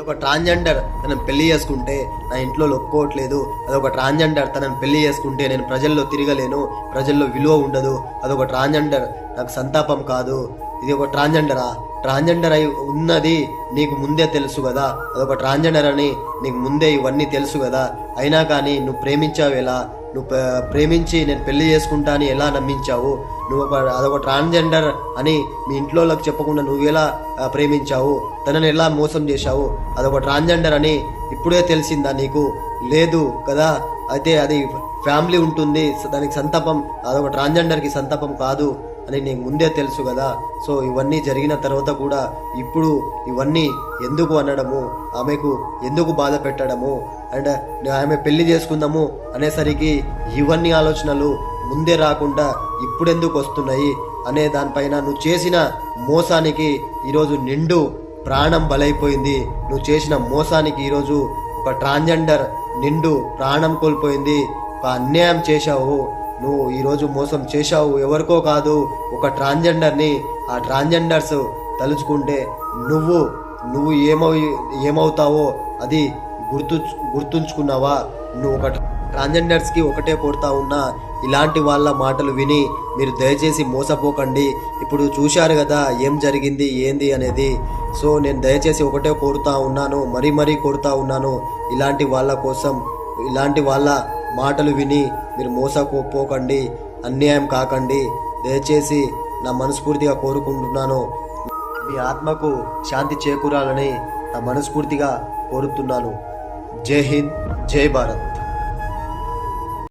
ఒక ట్రాన్స్జెండర్ తనని పెళ్లి చేసుకుంటే నా ఇంట్లో ఒప్పుకోవట్లేదు, అదొక ట్రాన్స్జెండర్ తనని పెళ్లి చేసుకుంటే నేను ప్రజల్లో తిరగలేను, ప్రజల్లో విలువ ఉండదు, అదొక ట్రాన్స్జెండర్ నాకు సంతాపం కాదు. ఇది ఒక ట్రాన్స్జెండర్ అయి ఉన్నది నీకు ముందే తెలుసు కదా, అదొక ట్రాన్స్జెండర్ అని నీకు ముందే ఇవన్నీ తెలుసు కదా. అయినా కానీ నువ్వు ప్రేమించావు ఎలా? నువ్వు ప్రేమించి నేను పెళ్లి చేసుకుంటా అని ఎలా నమ్మించావు? నువ్వు అదొక ట్రాన్స్జెండర్ అని మీ ఇంట్లో వాళ్ళకి చెప్పకుండా నువ్వు ఎలా ప్రేమించావు? తనని ఎలా మోసం చేశావు? అదొక ట్రాన్స్జెండర్ అని ఇప్పుడే తెలిసిందా నీకు? లేదు కదా. అయితే అది ఫ్యామిలీ ఉంటుంది, దానికి సంతాపం, అదొక ట్రాన్స్జెండర్కి సంతాపం కాదు అని నీకు ముందే తెలుసు కదా. సో ఇవన్నీ జరిగిన తర్వాత కూడా ఇప్పుడు ఇవన్నీ ఎందుకు అనడము, ఆమెకు ఎందుకు బాధ పెట్టడము, అండ్ ఆమె పెళ్లి చేసుకుందాము అనేసరికి ఇవన్నీ ఆలోచనలు ముందే రాకుండా ఇప్పుడెందుకు వస్తున్నాయి అనే దానిపైన నువ్వు చేసిన మోసానికి ఈరోజు నిండు ప్రాణం బలైపోయింది. నువ్వు చేసిన మోసానికి ఈరోజు ఒక ట్రాన్స్జెండర్ నిండు ప్రాణం కోల్పోయింది. ఒక అన్యాయం చేశావు నువ్వు, ఈరోజు మోసం చేశావు. ఎవరికో కాదు, ఒక ట్రాన్స్జెండర్ని. ఆ ట్రాన్స్జెండర్స్ తలుచుకుంటే నువ్వు ఏమవుతావో అది గుర్తుంచుకున్నావా? నువ్వు ఒక ట్రాన్స్జెండర్స్కి ఒకటే కోరుతా ఉన్నా, ఇలాంటి వాళ్ళ మాటలు విని మీరు దయచేసి మోసపోకండి. ఇప్పుడు చూశారు కదా ఏం జరిగింది ఏంది అనేది. సో నేను దయచేసి ఒకటే కోరుతా ఉన్నాను, మరీ కోరుతా ఉన్నాను, ఇలాంటి వాళ్ళ కోసం, ఇలాంటి వాళ్ళ మాటలు విని మీరు మోసపోకండి, అన్యాయం కాకండి. దయచేసి నా మనస్ఫూర్తిగా కోరుకుంటున్నాను. మీ ఆత్మకు శాంతి చేకూరాలని నా మనస్ఫూర్తిగా కోరుతున్నాను. జై హింద్, జై భారత్.